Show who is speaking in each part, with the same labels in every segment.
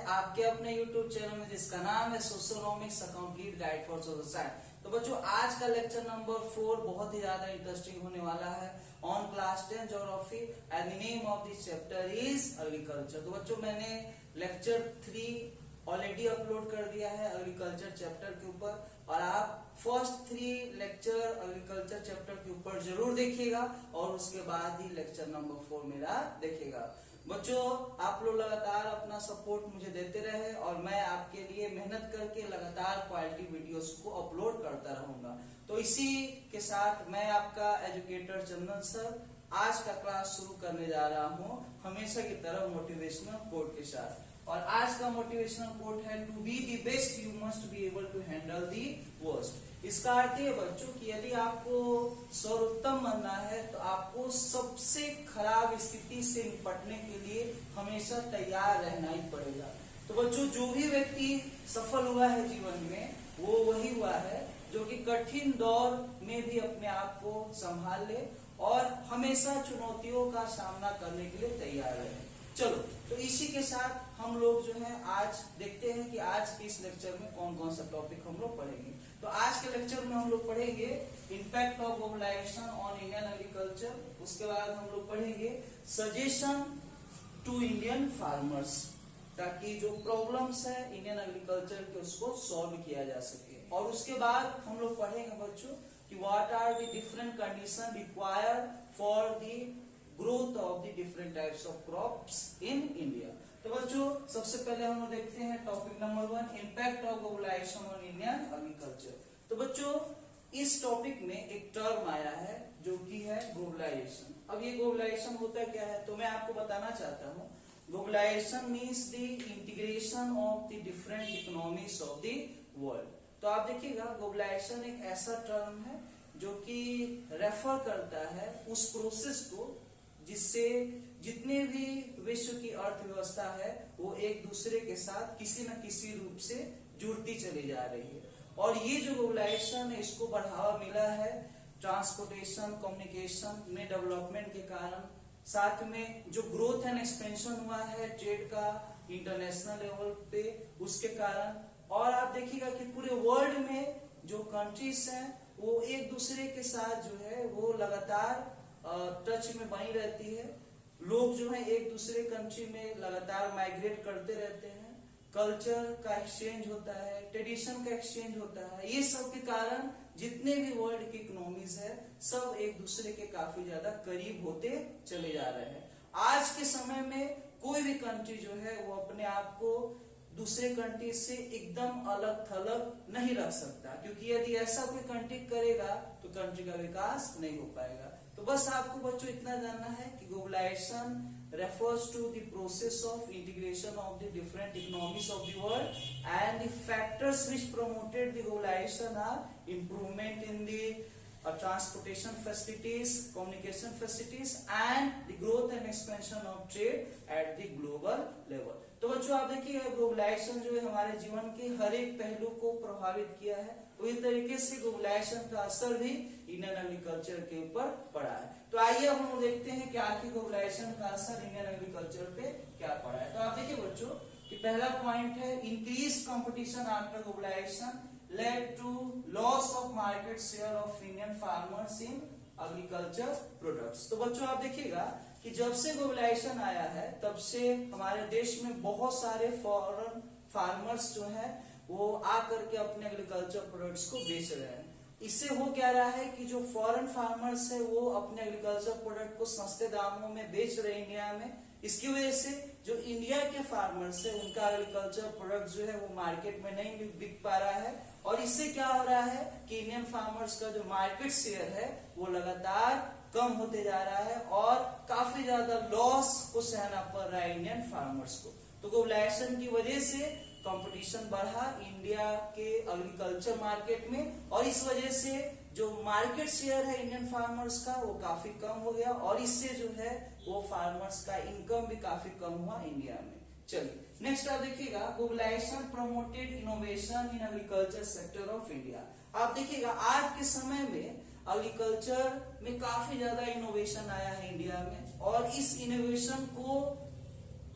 Speaker 1: आपके अपने YouTube channel में जिसका नाम है socionomics a complete guide for social science. तो बच्चों आज का लेक्चर नंबर 4 बहुत ही ज्यादा इंटरेस्टिंग होने वाला है on class 10 geography and the name of this chapter is agriculture. तो बच्चों मैंने लेक्चर 3 ऑलरेडी अपलोड कर दिया है एग्रीकल्चर चैप्टर के ऊपर और आप फर्स्ट 3 लेक्चर एग्रीकल्चर चैप्टर के ऊपर जरूर देखिएगा और उसके बाद ही लेक्चर नंबर 4 मेरा देखिएगा। बच्चों आप लोग लगातार अपना सपोर्ट मुझे देते रहे और मैं आपके लिए मेहनत करके लगातार क्वालिटी वीडियोस को अपलोड करता रहूंगा। तो इसी के साथ मैं आपका एजुकेटर चंदन सर आज का क्लास शुरू करने जा रहा हूं हमेशा की तरह मोटिवेशनल कोट के साथ। और आज का मोटिवेशनल कोट है to be the best you must be able to handle the worst. इसका अर्थ है बच्चों कि यदि आपको सर्वोत्तम बनना है तो आपको सबसे खराब स्थिति से निपटने के लिए हमेशा तैयार रहना ही पड़ेगा। तो बच्चों जो भी व्यक्ति सफल हुआ है जीवन में वो वही हुआ है जो कि कठिन दौर में भी अपने आप को संभाल ले और हमेशा चुनौतियों का सामना करने के लिए तैयार रहे। चलो तो इसी के साथ हम लोग जो है आज देखते हैं कि आज के इस लेक्चर में कौन कौन सा टॉपिक हम लोग पढ़ेंगे। तो आज के लेक्चर में हम लोग पढ़ेंगे impact of globalisation on Indian agriculture. उसके बाद हम लोग पढ़ेंगे सजेशन टू इंडियन फार्मर्स ताकि जो प्रॉब्लम्स है इंडियन एग्रीकल्चर के उसको सॉल्व किया जा सके। और उसके बाद हम लोग पढ़ेंगे बच्चों कि what are the different condition required for the growth of the different types of crops in India. तो बच्चों सबसे पहले हम लोग देखते हैं topic number 1 impact of globalisation on Indian agriculture. तो बच्चों इस टॉपिक में एक टर्म आया है जो कि है ग्लोबलाइजेशन। अब ये ग्लोबलाइजेशन होता क्या है तो मैं आपको बताना चाहता हूँ। Globalization means the integration of the different economies of the world. तो आप देखिएगा ग्लोबलाइजेशन एक ऐसा टर्म है जो कि रेफर करता है उस प्रोसेस को जिससे जितने भी विश्व की अर्थव्यवस्था है वो एक दूसरे के साथ किसी न किसी रूप से जुड़ती चली जा रही है। और ये जो ग्लोबलाइजेशन है इसको बढ़ावा मिला है ट्रांसपोर्टेशन कम्युनिकेशन में डेवलपमेंट के कारण। साथ में जो ग्रोथ एंड एक्सपेंशन हुआ है ट्रेड का इंटरनेशनल लेवल पे उसके कारण। और आप देखिएगा कि पूरे वर्ल्ड में जो कंट्रीज हैं वो एक दूसरे के साथ जो है वो लगातार टच में बनी रहती है। लोग जो है एक दूसरे कंट्री में लगातार माइग्रेट करते रहते हैं। कल्चर का एक्सचेंज होता है ट्रेडिशन का एक्सचेंज होता है। ये सब के कारण जितने भी वर्ल्ड की इकोनॉमीज है सब एक दूसरे के काफी ज्यादा करीब होते चले जा रहे हैं। आज के समय में कोई भी कंट्री जो है वो अपने आप को दूसरे कंट्री से एकदम अलग थलग नहीं रख सकता क्योंकि यदि ऐसा कोई कंट्री करेगा तो कंट्री का विकास नहीं हो पाएगा। तो बस आपको बच्चों इतना जानना है कि globalisation refers to the process of integration of the different economies of the world and the factors which promoted the globalization are improvement in the transportation facilities, communication facilities and the growth and expansion of trade at the global level। तो बच्चों आप देखिए globalisation जो है हमारे जीवन के हर एक पहलू को प्रभावित किया है। तो इस तरीके से ग्लोबलाइजेशन का असर भी इंडियन एग्रीकल्चर के ऊपर पड़ा है। तो आइए हम लोग देखते हैं कि आखिर ग्लोबलाइजेशन का असर इंडियन एग्रीकल्चर पे क्या पड़ा है। तो आप देखिए बच्चों कि पहला पॉइंट है increase competition after globalization led to loss of market share of Indian farmers in agriculture products. तो बच्चों आप देखिएगा कि जब से ग्लोबलाइजेशन आया है तब से हमारे देश में बहुत सारे फॉरेन फार्मर्स जो है वो आकर के अपने एग्रीकल्चर प्रोडक्ट्स को बेच रहे हैं। इससे हो क्या रहा है कि जो फॉरेन फार्मर्स है वो अपने एग्रीकल्चर प्रोडक्ट को सस्ते दामों में बेच रहे हैं इंडिया में। इसकी वजह से जो इंडिया के फार्मर्स है उनका एग्रीकल्चर प्रोडक्ट जो है वो मार्केट में नहीं बिक पा रहा है। और इससे क्या हो रहा है कि इंडियन फार्मर्स का जो मार्केट शेयर है वो लगातार कम होते जा रहा है और काफी ज्यादा लॉस को सहना पड़ रहा है इंडियन फार्मर्स को। तो ग्लोबलाइजेशन की वजह से कंपटीशन बढ़ा इंडिया के एग्रीकल्चर मार्केट में और इस वजह से जो मार्केट शेयर है इंडियन फार्मर्स का वो काफी कम हो गया और इससे जो है वो फार्मर्स का इनकम भी काफी कम हुआ इंडिया में। चलिए नेक्स्ट आप देखिएगा globalization promoted innovation in agriculture sector of India. आप देखिएगा आज के समय में एग्रीकल्चर में काफी ज्यादा इनोवेशन आया है इंडिया में और इस इनोवेशन को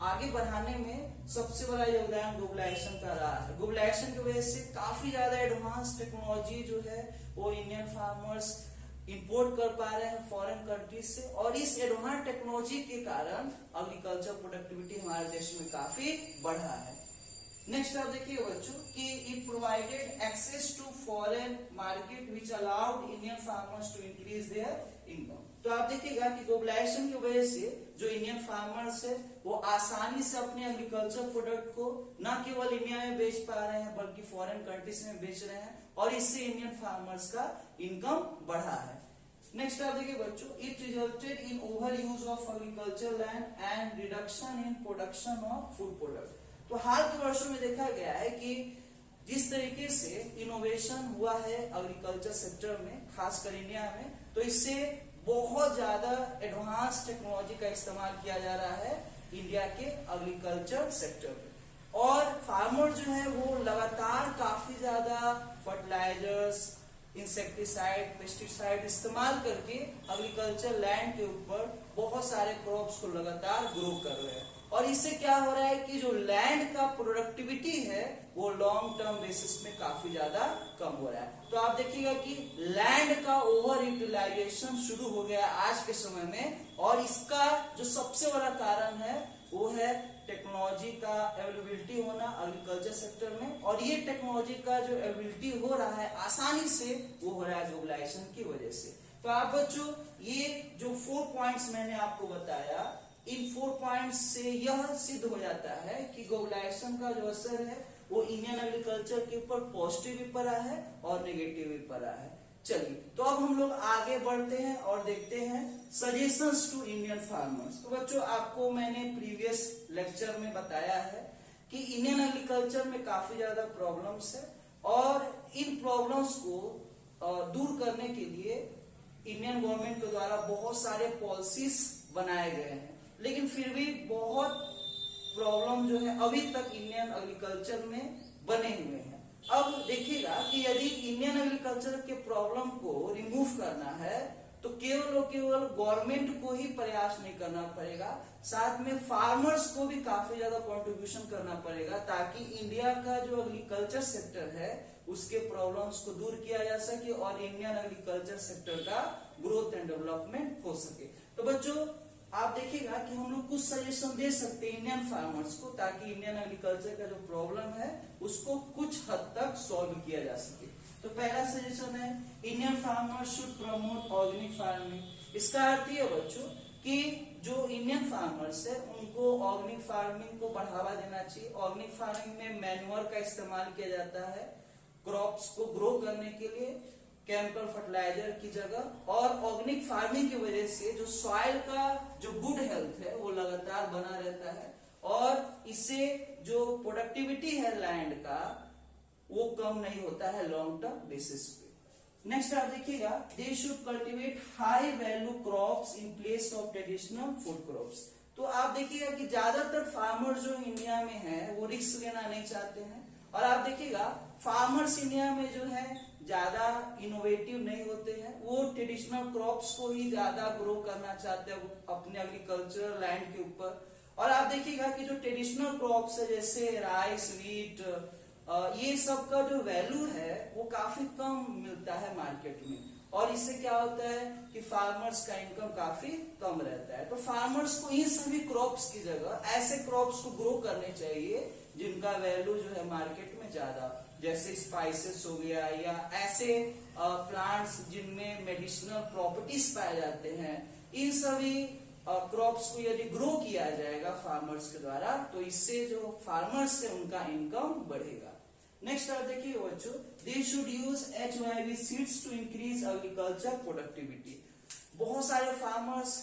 Speaker 1: आगे बढ़ाने में सबसे बड़ा योगदान ग्लोबलाइजेशन का रहा है। ग्लोबलाइजेशन की वजह से काफी ज्यादा एडवांस टेक्नोलॉजी जो है वो इंडियन फार्मर्स इंपोर्ट कर पा रहे हैं फॉरेन कंट्रीज से, और इस एडवांस टेक्नोलॉजी के कारण एग्रीकल्चर प्रोडक्टिविटी हमारे देश में काफी बढ़ा है। नेक्स्ट आप देखिए बच्चों कि it provided access to foreign market which allowed Indian farmers to increase their income. तो आप देखिएगा कि ग्लोबलाइजेशन की वजह से जो इंडियन फार्मर्स है वो आसानी से अपने एग्रीकल्चर प्रोडक्ट को न केवल इंडिया में बेच पा रहे हैं बल्कि फॉरेन कंट्रीज में बेच रहे हैं, और इससे इंडियन फार्मर्स का इनकम बढ़ा है। नेक्स्ट आप देखिए बच्चों, it resulted in over use of agriculture land and reduction in production of food product. तो हाल के वर्षों में देखा गया है कि जिस तरीके से इनोवेशन हुआ है एग्रीकल्चर सेक्टर में, खासकर इंडिया में, तो इससे बहुत ज्यादा एडवांस टेक्नोलॉजी का इस्तेमाल किया जा रहा है इंडिया के एग्रीकल्चर सेक्टर में, और फार्मर जो है वो लगातार काफी ज्यादा फर्टिलाइजर्स, इंसेक्टिसाइड, पेस्टिसाइड इस्तेमाल करके एग्रीकल्चर लैंड के ऊपर बहुत सारे क्रॉप्स को लगातार ग्रो कर रहे हैं, और इससे क्या हो रहा है कि जो लैंड का प्रोडक्टिविटी है वो लॉन्ग टर्म बेसिस में काफी ज्यादा कम हो रहा है। तो आप देखिएगा कि लैंड का ओवर यूटिलाइजेशन शुरू हो गया आज के समय में, और इसका जो सबसे बड़ा कारण है वो है टेक्नोलॉजी का अवेलेबिलिटी होना एग्रीकल्चर सेक्टर में, और ये टेक्नोलॉजी का जो अवेलेबिलिटी हो रहा है आसानी से वो हो रहा है ग्लोबलाइजेशन की वजह से। तो आप बच्चों ये जो 4 पॉइंट्स मैंने आपको बताया, इन 4 पॉइंट्स से यह सिद्ध हो जाता है कि ग्लोबलाइजेशन का जो असर है वो इंडियन एग्रीकल्चर के ऊपर पॉजिटिव भी पड़ा है और नेगेटिव भी पड़ा है। चलिए तो अब हम लोग आगे बढ़ते हैं और देखते हैं सजेशंस टू इंडियन फार्मर्स। तो बच्चों आपको मैंने प्रीवियस लेक्चर में बताया है कि इंडियन एग्रीकल्चर में काफी ज्यादा प्रॉब्लम्स है, और इन प्रॉब्लम्स को दूर करने के लिए इंडियन गवर्नमेंट के द्वारा बहुत सारे पॉलिसीज बनाए गए हैं, लेकिन फिर भी बहुत प्रॉब्लम जो है अभी तक इंडियन एग्रीकल्चर में बने हुए हैं। अब देखिएगा कि यदि इंडियन एग्रीकल्चर के प्रॉब्लम को रिमूव करना है तो केवल और केवल गवर्नमेंट को ही प्रयास नहीं करना पड़ेगा, साथ में फार्मर्स को भी काफी ज्यादा कंट्रीब्यूशन करना पड़ेगा, ताकि इंडिया का जो एग्रीकल्चर सेक्टर है उसके प्रॉब्लम्स को दूर किया जा सके और इंडियन एग्रीकल्चर सेक्टर का ग्रोथ एंड डेवलपमेंट हो सके। तो बच्चों आप देखिएगा कि हम लोग कुछ सजेशन दे सकते हैं इंडियन फार्मर्स को, ताकि इंडियन एग्रीकल्चर का जो प्रॉब्लम है उसको कुछ हद तक सॉल्व किया जा सके। तो पहला सजेशन है Indian farmers should promote organic farming. इसका अर्थ ये बच्चों कि जो इंडियन फार्मर्स है उनको ऑर्गेनिक फार्मिंग को बढ़ावा देना चाहिए। ऑर्गेनिक फार्मिंग में मैन्योर का इस्तेमाल किया जाता है क्रॉप्स को ग्रो करने के लिए केमिकल फर्टिलाइजर की जगह, और ऑर्गेनिक फार्मिंग की वजह से जो सॉइल का जो गुड हेल्थ है वो लगातार बना रहता है, और इससे जो प्रोडक्टिविटी है लैंड का वो कम नहीं होता है लॉन्ग टर्म बेसिस पे। नेक्स्ट आप देखिएगा they should cultivate high value crops in place of traditional food crops. तो आप देखिएगा कि ज्यादातर फार्मर जो इंडिया में है वो रिस्क लेना नहीं चाहते हैं, और आप देखिएगा फार्मर्स इंडिया में जो है ज्यादा इनोवेटिव नहीं होते हैं, वो ट्रेडिशनल क्रॉप्स को ही ज्यादा ग्रो करना चाहते हैं अपने एग्रीकल्चर लैंड के ऊपर। और आप देखिएगा कि जो ट्रेडिशनल क्रॉप्स है जैसे राइस, वीट, ये सब का जो वैल्यू है वो काफी कम मिलता है मार्केट में, और इससे क्या होता है कि फार्मर्स का इनकम काफी कम रहता है। तो फार्मर्स को इन सभी क्रॉप्स की जगह ऐसे क्रॉप्स को ग्रो करने चाहिए जिनका वैल्यू जो है मार्केट में ज्यादा, जैसे स्पाइसेस हो गया या ऐसे प्लांट्स जिनमें मेडिसिनल प्रॉपर्टीज पाए जाते हैं। इन सभी क्रॉप्स को यदि ग्रो किया जाएगा फार्मर्स के द्वारा तो इससे जो फार्मर्स है उनका इनकम बढ़ेगा। नेक्स्ट आप देखिए बच्चों they should use HYV seeds to increase agriculture productivity. बहुत सारे फार्मर्स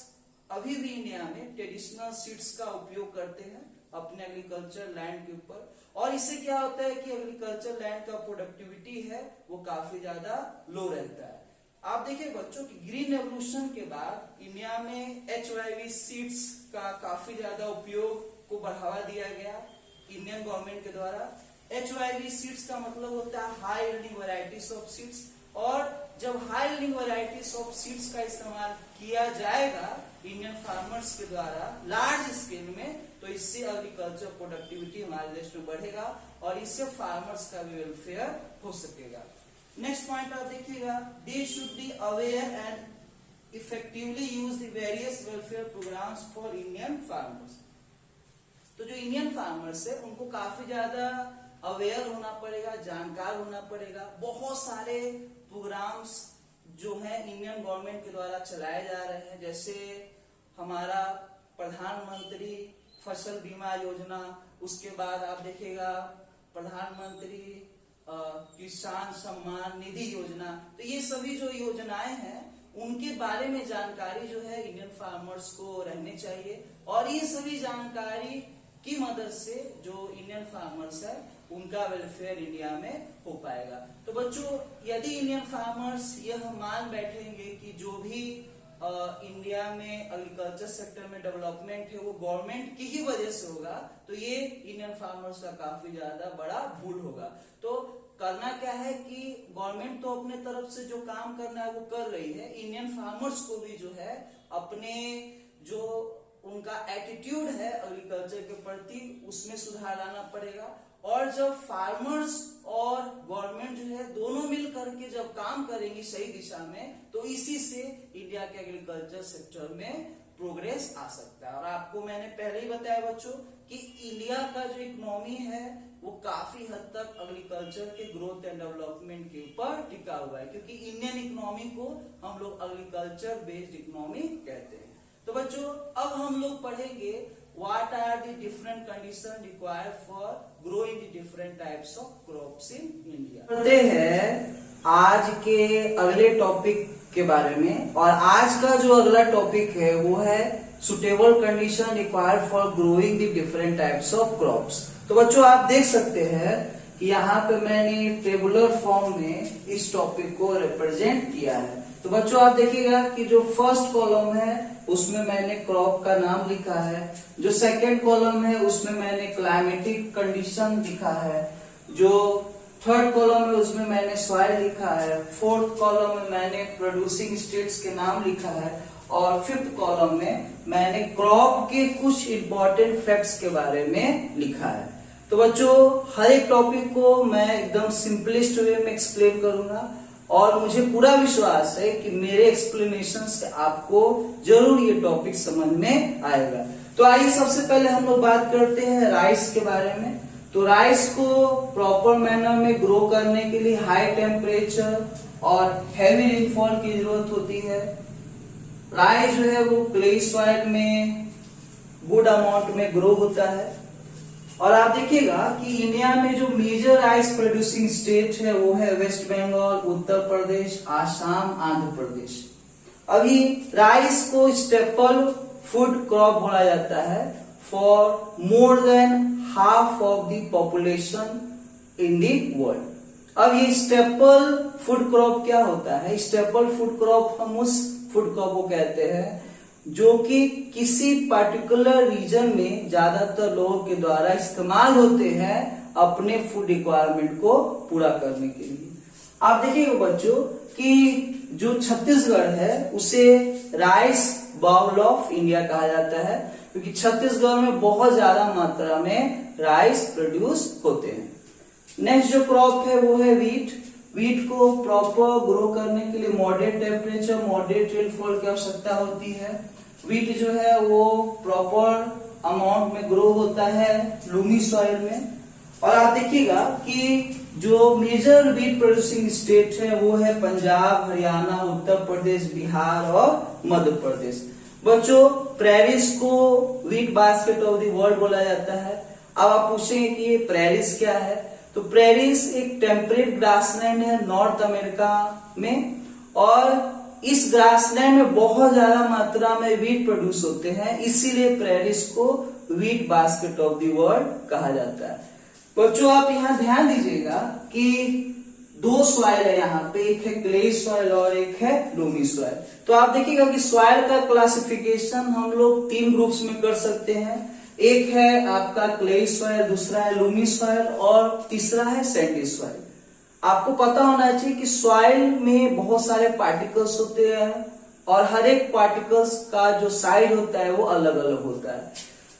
Speaker 1: अभी भी इंडिया में ट्रेडिशनल सीड्स का उपयोग करते हैं अपने एग्रीकल्चर लैंड के ऊपर, और इससे क्या होता है कि एग्रीकल्चर लैंड का प्रोडक्टिविटी है वो काफी ज्यादा लो रहता है। आप देखिए बच्चों कि ग्रीन रेवोल्यूशन के बाद इंडिया में HYV सीड्स का काफी ज्यादा उपयोग को बढ़ावा दिया गया इंडियन गवर्नमेंट के द्वारा। HYV सीड्स का मतलब होता है high yielding varieties of seeds, और जब high yielding varieties of seeds का इस्तेमाल किया जाएगा इंडियन फार्मर्स के द्वारा लार्ज स्केल में, तो इससे एग्रीकल्चर प्रोडक्टिविटी हमारे देश में बढ़ेगा और इससे फार्मर्स का भी वेलफेयर हो सकेगा। नेक्स्ट पॉइंट आप देखिएगा, they should be aware and effectively use the various welfare programs for Indian farmers. तो जो इंडियन फार्मर्स है उनको काफी ज्यादा अवेयर होना पड़ेगा, जानकार होना पड़ेगा। बहुत सारे प्रोग्राम्स जो है इंडियन गवर्नमेंट के द्वारा चलाए जा रहे हैं, जैसे हमारा प्रधानमंत्री फसल बीमा योजना, उसके बाद आप देखिएगा प्रधानमंत्री किसान सम्मान निधि योजना। तो ये सभी जो योजनाएं हैं उनके बारे में जानकारी जो है इंडियन फार्मर्स को रहनी चाहिए, और ये सभी जानकारी की मदद से जो इंडियन फार्मर्स है उनका वेलफेयर इंडिया में हो पाएगा। तो बच्चों, यदि इंडियन फार्मर्स यह मान बैठेंगे कि जो भी इंडिया में एग्रीकल्चर सेक्टर में डेवलपमेंट है वो गवर्नमेंट की ही वजह से होगा, तो ये इंडियन फार्मर्स का काफी ज्यादा बड़ा भूल होगा। तो करना क्या है कि गवर्नमेंट तो अपने तरफ से जो काम करना है वो कर रही है, इंडियन फार्मर्स को भी जो है अपने जो उनका एटीट्यूड है एग्रीकल्चर के प्रति उसमें सुधार लाना पड़ेगा। और जब फार्मर्स और गवर्नमेंट जो है दोनों मिल करके जब काम करेंगी सही दिशा में, तो इसी से इंडिया के एग्रीकल्चर सेक्टर में प्रोग्रेस आ सकता है। और आपको मैंने पहले ही बताया बच्चों कि इंडिया का जो इकोनॉमी है वो काफी हद तक एग्रीकल्चर के ग्रोथ एंड डेवलपमेंट के ऊपर टिका हुआ है, क्योंकि इंडियन इकोनॉमी को हम लोग एग्रीकल्चर बेस्ड इकोनॉमी कहते हैं। तो बच्चों, अब हम लोग पढ़ेंगे what are the different condition required for growing the different types of crops in India. पढ़ते हैं आज के अगले टॉपिक के बारे में, और आज का जो अगला टॉपिक है वो है suitable condition required for growing the different types of crops. तो बच्चों, आप देख सकते हैं कि यहाँ पे मैंने टेबुलर फॉर्म में इस टॉपिक को रिप्रेजेंट किया है। तो बच्चों, आप देखिएगा कि जो फर्स्ट कॉलम है उसमें मैंने क्रॉप का नाम लिखा है, जो सेकंड कॉलम है उसमें मैंने क्लाइमेटिक कंडीशन लिखा है, जो थर्ड कॉलम है उसमें मैंने सॉइल लिखा है, फोर्थ कॉलम में मैंने प्रोड्यूसिंग स्टेट्स के नाम लिखा है, और फिफ्थ कॉलम में मैंने क्रॉप के कुछ इंपॉर्टेंट फैक्ट्स के बारे में लिखा है। तो बच्चों, हर एक टॉपिक को मैं एकदम सिंपलेस्ट वे में एक्सप्लेन करूंगा, और मुझे पूरा विश्वास है कि मेरे एक्सप्लेनेशन से आपको जरूर ये टॉपिक समझ में आएगा। तो आइए सबसे पहले हम लोग बात करते हैं राइस के बारे में। तो राइस को प्रॉपर मैनर में ग्रो करने के लिए हाई टेम्परेचर और हैवी रेनफॉल की जरूरत होती है। राइस जो है वो क्ले सॉइल में गुड अमाउंट में ग्रो होता है। और आप देखिएगा कि इंडिया में जो मेजर राइस प्रोड्यूसिंग स्टेट है वो है वेस्ट बंगाल, उत्तर प्रदेश, आसाम, आंध्र प्रदेश। अभी राइस को स्टेपल फूड क्रॉप बोला जाता है for more than half of the population in the world. अब ये स्टेपल फूड क्रॉप क्या होता है? स्टेपल फूड क्रॉप हम उस फूड क्रॉप को कहते हैं जो कि किसी पर्टिकुलर रीजन में ज्यादातर लोगों के द्वारा इस्तेमाल होते हैं अपने फूड रिक्वायरमेंट को पूरा करने के लिए। आप देखिएगा बच्चों कि जो छत्तीसगढ़ है उसे राइस बाउल ऑफ इंडिया कहा जाता है, क्योंकि छत्तीसगढ़ में बहुत ज्यादा मात्रा में राइस प्रोड्यूस होते हैं। नेक्स्ट जो क्रॉप है वो है वीट। वीट को प्रॉपर ग्रो करने के लिए मॉडरेट टेम्परेचर, मॉडरेट रेनफॉल की आवश्यकता होती है। वीट जो है वो प्रॉपर अमाउंट में ग्रो होता है लूमी सॉइल में। और आप देखिएगा कि जो मेजर वीट प्रोड्यूसिंग स्टेट है वो है पंजाब, हरियाणा, उत्तर प्रदेश, बिहार और मध्य प्रदेश। बच्चों, प्रेरिस को wheat basket of the world बोला जाता है। अब आप पूछेंगे कि ये प्रेरिस क्या है? तो प्रेरिस एक टेम्परेट ग्रासलैंड है नॉर्थ अमेरिका में, और इस ग्रासलैंड में बहुत ज्यादा मात्रा में वीट प्रोड्यूस होते हैं, इसीलिए प्रेरिस को wheat basket of the world कहा जाता है। बच्चों, आप यहाँ ध्यान दीजिएगा कि दो सॉइल है यहाँ पे, एक है क्ले सॉइल और एक है लूमी सॉइल। तो आप देखिएगा कि सॉइल का क्लासिफिकेशन हम लोग 3 ग्रुप्स में कर सकते हैं। एक है आपका क्ले सॉइल, दूसरा है लूमी सॉइल और तीसरा है सैंडी सॉइल। आपको पता होना चाहिए कि सॉइल में बहुत सारे पार्टिकल्स होते हैं और हर एक पार्टिकल्स का जो साइज होता है वो अलग अलग होता है।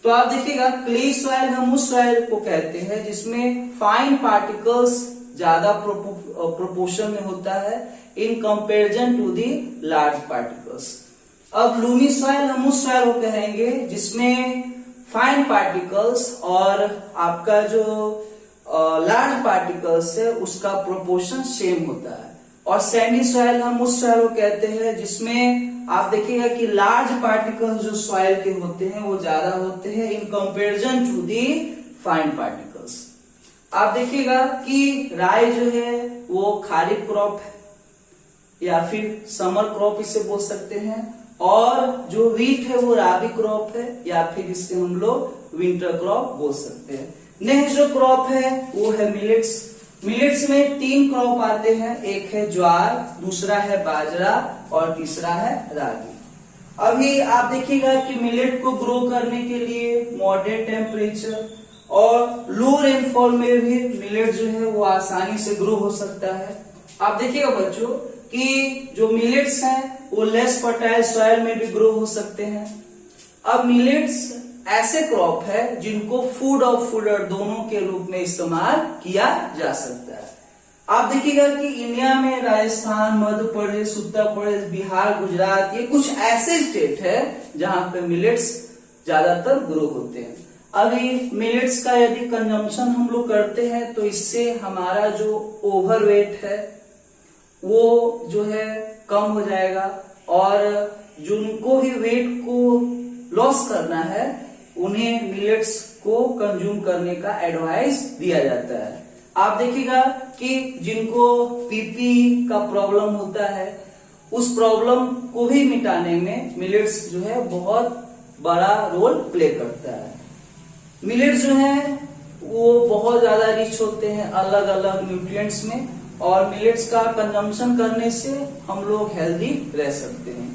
Speaker 1: तो आप देखिएगा क्ले सॉइल हम उस सॉइल को कहते हैं जिसमें फाइन पार्टिकल्स ज्यादा प्रोपोर्शन में होता है in comparison to the large particles. अब लूमी सॉइल हम उस सॉइल को कहेंगे जिसमें फाइन पार्टिकल्स और आपका जो लार्ज पार्टिकल्स है उसका प्रोपोर्शन सेम होता है। और सैंडी सॉइल हम उस सॉइल को कहते हैं जिसमें आप देखिएगा कि लार्ज पार्टिकल्स जो सॉइल के होते हैं वो ज्यादा होते हैं in comparison to the fine particles. आप देखिएगा कि राई जो है वो खरीफ क्रॉप है या फिर समर क्रॉप इसे बोल सकते हैं, और जो व्हीट है वो राबी क्रॉप है या फिर इसे हम लोग विंटर क्रॉप बोल सकते हैं। नेक्स्ट जो क्रॉप है वो है मिलेट्स। मिलेट्स में 3 क्रॉप आते हैं, एक है ज्वार, दूसरा है बाजरा और तीसरा है रागी। अभी आप देखिएगा कि मिलेट को ग्रो करने के लिए मॉडरेट टेम्परेचर और लो रेनफॉल में भी मिलेट जो है वो आसानी से ग्रो हो सकता है। आप देखिएगा बच्चों कि जो मिलेट्स हैं वो लेस फर्टाइल सॉइल में भी ग्रो हो सकते हैं। अब मिलेट्स ऐसे क्रॉप है जिनको फूड और फूडर दोनों के रूप में इस्तेमाल किया जा सकता है। आप देखिएगा कि इंडिया में राजस्थान, मध्य प्रदेश, उत्तर प्रदेश, बिहार, गुजरात ये कुछ ऐसे स्टेट है जहां पे मिलेट्स ज्यादातर ग्रो होते हैं। अभी मिलेट्स का यदि कंजम्पशन हम लोग करते हैं तो इससे हमारा जो ओवरवेट है वो जो है कम हो जाएगा और जिनको भी वेट को लॉस करना है उन्हें मिलेट्स को कंज्यूम करने का एडवाइस दिया जाता है। आप देखिएगा कि जिनको पीपी का प्रॉब्लम होता है उस प्रॉब्लम को भी मिटाने में मिलेट्स जो है बहुत बड़ा रोल प्ले करता है। मिलेट्स जो है वो बहुत ज्यादा रिच होते हैं अलग अलग न्यूट्रिएंट्स में और मिलेट्स का कंजम्पशन करने से हम लोग हेल्दी रह सकते हैं।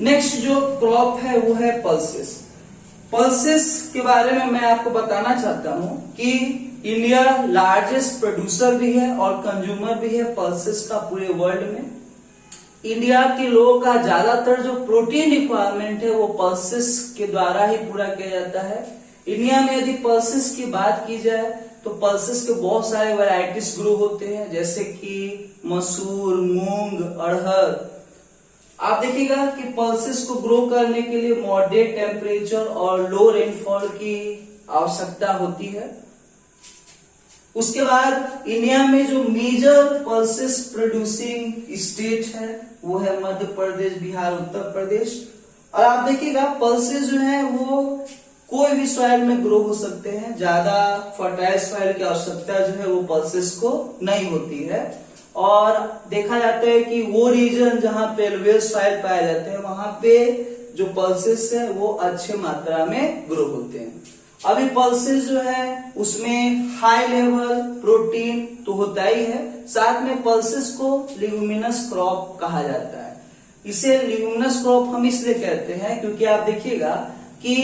Speaker 1: नेक्स्ट जो क्रॉप है वो है पल्सेस। पल्सेस के बारे में मैं आपको बताना चाहता हूं कि इंडिया लार्जेस्ट प्रोड्यूसर भी है और कंज्यूमर भी है पल्सेस का पूरे वर्ल्ड में। इंडिया के लोगों का ज्यादातर जो प्रोटीन रिक्वायरमेंट है वो पल्सेस के द्वारा ही पूरा किया जाता है। इंडिया में यदि पल्सेस की बात की जाए तो पल्सेस के बहुत सारे वैरायटीज ग्रो होते हैं जैसे कि मसूर, मूंग, अरहर। आप देखिएगा कि पल्सेस को ग्रो करने के लिए मॉडरेट टेम्परेचर और लो रेनफॉल की आवश्यकता होती है। उसके बाद इंडिया में जो मेजर पल्सेस प्रोड्यूसिंग स्टेट है वो है मध्य प्रदेश, बिहार, उत्तर प्रदेश। और आप देखिएगा पल्सेस जो है वो कोई भी सॉइल में ग्रो हो सकते हैं, ज्यादा फर्टाइल सॉइल की आवश्यकता जो है वो पल्सेस को नहीं होती है। और देखा जाता है कि वो रीजन जहां पे एलुवियल सॉइल पाए जाते हैं वहां पे जो पल्सेस है वो अच्छे मात्रा में ग्रो होते हैं। अभी पल्सेस जो है उसमें हाई लेवल प्रोटीन तो होता ही है, साथ में पल्सेस को लिग्यूमिनस क्रॉप कहा जाता है। इसे लिग्यूमिनस क्रॉप हम इसलिए कहते हैं क्योंकि आप देखिएगा कि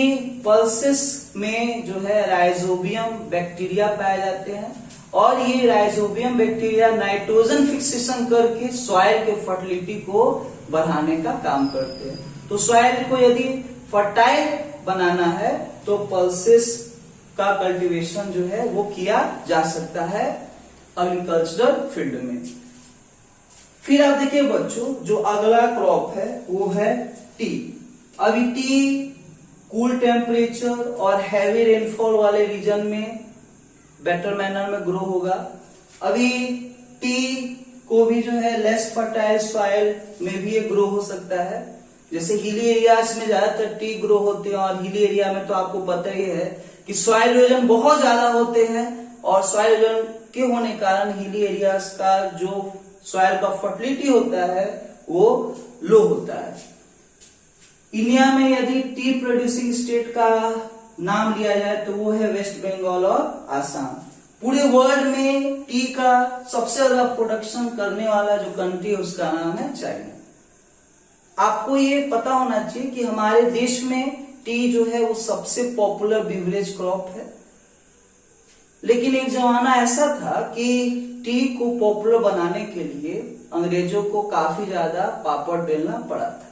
Speaker 1: पल्सेस में जो है राइजोबियम बैक्टीरिया पाए जाते हैं और ये राइजोबियम बैक्टीरिया नाइट्रोजन फिक्सेशन करके सॉइल के फर्टिलिटी को बढ़ाने का काम करते हैं। तो सॉइल को यदि फर्टाइल बनाना है तो पल्सेस का कल्टीवेशन जो है वो किया जा सकता है एग्रीकल्चरल फील्ड में। फिर आप देखिए बच्चों जो अगला क्रॉप है वो है टी। अभी टी कूल टेम्परेचर और हैवी रेनफॉल वाले रीजन में बेटर मैनर में ग्रो होगा। अभी टी को भी जो है लेस फर्टाइल सॉइल में भी ये ग्रो हो सकता है। जैसे हिली एरियाज में ज्यादातर टी ग्रो होते हैं और हिली एरिया में तो आपको पता ही है कि सॉइल इरोजन बहुत ज्यादा होते हैं और सॉइल इरोजन के होने के कारण हिली एरियाज का जो सॉइल का फर्टिलिटी होता है वो लो होता है। इंडिया में यदि टी प्रोड्यूसिंग स्टेट का नाम लिया जाए तो वो है वेस्ट बंगाल और आसाम। पूरे वर्ल्ड में टी का सबसे ज्यादा प्रोडक्शन करने वाला जो कंट्री है उसका नाम है चाइना। आपको ये पता होना चाहिए कि हमारे देश में टी जो है वो सबसे पॉपुलर बिवरेज क्रॉप है। लेकिन एक जमाना ऐसा था कि टी को पॉपुलर बनाने के लिए अंग्रेजों को काफी ज्यादा पापड़ बेलना पड़ा था।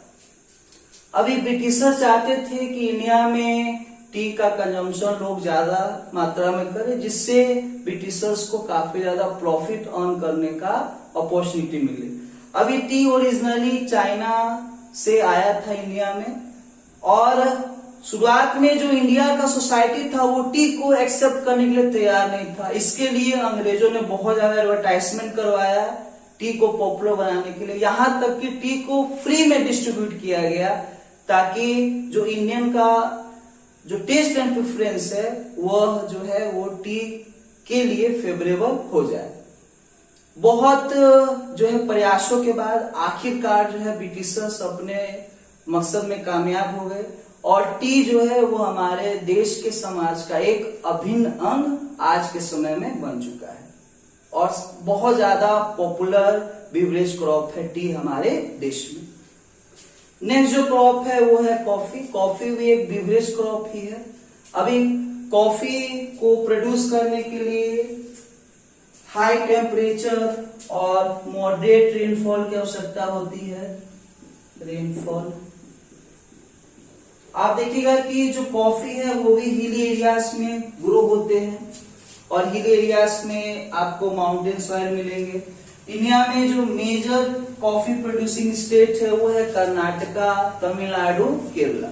Speaker 1: अभी ब्रिटिशर चाहते थे कि इंडिया में टी का कंजम्पशन लोग ज्यादा मात्रा में करें, जिससे ब्रिटिशर्स को काफी ज्यादा प्रॉफिट अर्न करने का अपॉर्चुनिटी मिले। अभी टी ओरिजिनली चाइना से आया था इंडिया में, और शुरुआत में जो इंडिया का सोसाइटी था वो टी को एक्सेप्ट करने के लिए तैयार नहीं था। इसके लिए अंग्रेजों ने बहुत ज्यादा एडवर्टाइजमेंट करवाया टी को पॉपुलर बनाने के लिए, यहां तक कि टी को फ्री में डिस्ट्रीब्यूट किया गया, ताकि जो इंडियन का जो टेस्ट एंड प्रेफरेंस है वह जो है वो टी के लिए फेवरेबल हो जाए। बहुत जो है प्रयासों के बाद आखिरकार जो है ब्रिटिशर्स अपने मकसद में कामयाब हो गए, और टी जो है वो हमारे देश के समाज का एक अभिन्न अंग आज के समय में बन चुका है, और बहुत ज्यादा पॉपुलर बिवरेज क्रॉप है टी हमारे देश में। नेक्स्ट जो क्रॉप है वो है कॉफी। कॉफी भी एक बिवरेज क्रॉप ही है। अभी कॉफी को प्रोड्यूस करने के लिए हाई टेम्परेचर और मॉडरेट रेनफॉल की आवश्यकता होती है। रेनफॉल आप देखिएगा कि जो कॉफी है वो भी हिल एरियाज में ग्रो होते हैं, और हिल एरियाज में आपको माउंटेन सॉइल मिलेंगे। इंडिया में जो मेजर कॉफी प्रोड्यूसिंग स्टेट है वो है कर्नाटका, तमिलनाडु, केरला।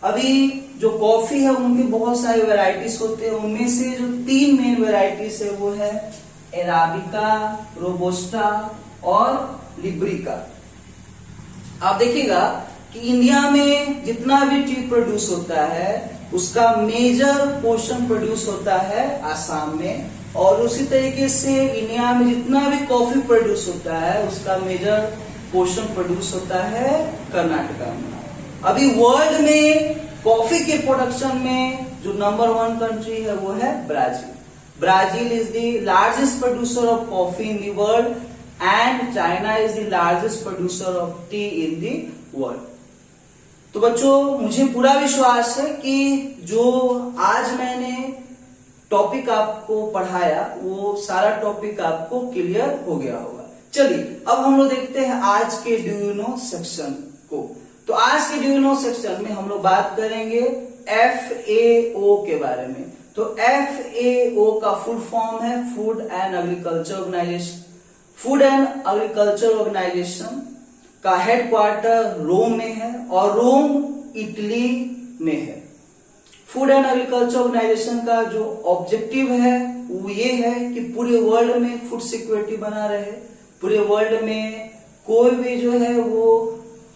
Speaker 1: अभी जो कॉफी है उनके बहुत सारे वैरायटीज होते हैं, उनमें से जो 3 मेन वैरायटीज है वो है अराबिका, रोबोस्टा और लिब्रिका। आप देखिएगा कि इंडिया में जितना भी टी प्रोड्यूस होता है उसका मेजर पोर्शन प्रोड्यूस होता है आसाम में, और उसी तरीके से इंडिया में जितना भी कॉफी प्रोड्यूस होता है उसका मेजर पोर्शन प्रोड्यूस होता है कर्नाटका में। अभी वर्ल्ड में कॉफी के प्रोडक्शन में जो नंबर 1 कंट्री है वो है Brazil. Brazil is the largest producer of coffee in the world, and China is the largest producer of T in the world. तो बच्चों, मुझे पूरा विश्वास है कि जो आज मैंने टॉपिक आपको पढ़ाया वो सारा टॉपिक आपको क्लियर हो गया होगा। चलिए अब हम लोग देखते हैं आज के डू यू नो सेक्शन को। तो आज के डू यू नो सेक्शन में हम लोग बात करेंगे FAO के बारे में। तो FAO का फुल फॉर्म है food and agriculture organization. Food and agriculture organization का हेडक्वार्टर रोम में है, और रोम इटली में है। फूड एंड एग्रीकल्चर ऑर्गेनाइजेशन का जो ऑब्जेक्टिव है वो ये है कि पूरे वर्ल्ड में फूड सिक्योरिटी बना रहे, पूरे वर्ल्ड में कोई भी जो है वो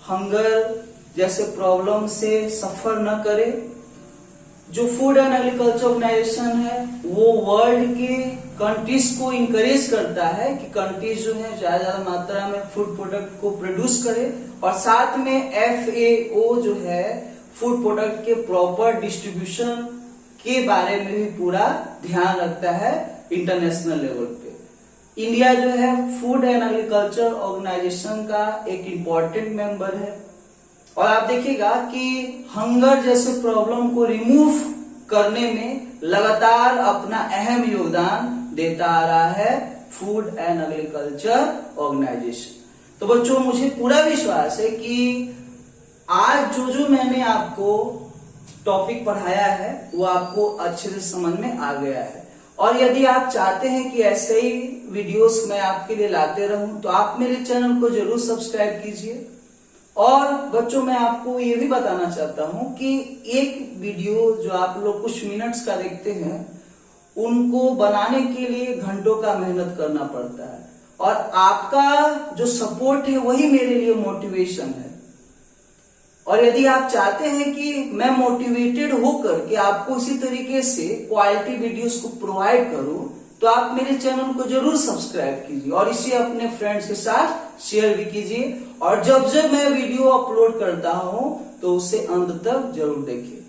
Speaker 1: हंगर जैसे प्रॉब्लम से सफर न करे। जो फूड एंड एग्रीकल्चर ऑर्गेनाइजेशन है वो वर्ल्ड के कंट्रीज को इंकरेज करता है कि कंट्रीज जो है ज्यादा मात्रा में फूड प्रोडक्ट को प्रोड्यूस करे, और साथ में FAO जो है फूड प्रोडक्ट के प्रॉपर डिस्ट्रीब्यूशन के बारे में भी पूरा ध्यान रखता है इंटरनेशनल लेवल पे। इंडिया जो है फूड एंड एग्रीकल्चर ऑर्गेनाइजेशन का एक इम्पोर्टेंट मेंबर है, और आप देखिएगा कि हंगर जैसे प्रॉब्लम को रिमूव करने में लगातार अपना अहम योगदान देता आ रहा है फूड एंड एग्रीकल्चर ऑर्गेनाइजेशन। तो बच्चों, मुझे पूरा विश्वास है कि आज जो मैंने आपको टॉपिक पढ़ाया है वो आपको अच्छे से समझ में आ गया है, और यदि आप चाहते हैं कि ऐसे ही वीडियोस मैं आपके लिए लाते रहूं तो आप मेरे चैनल को जरूर सब्सक्राइब कीजिए। और बच्चों, मैं आपको ये भी बताना चाहता हूं कि एक वीडियो जो आप लोग कुछ मिनट्स का देखते हैं उनको बनाने के लिए घंटों का मेहनत करना पड़ता है, और आपका जो सपोर्ट है वही मेरे लिए मोटिवेशन है। और यदि आप चाहते हैं कि मैं मोटिवेटेड होकर के आपको इसी तरीके से क्वालिटी वीडियोस को प्रोवाइड करूं, तो आप मेरे चैनल को जरूर सब्सक्राइब कीजिए और इसे अपने फ्रेंड्स के साथ शेयर भी कीजिए, और जब जब मैं वीडियो अपलोड करता हूं तो उसे अंत तक जरूर देखिए।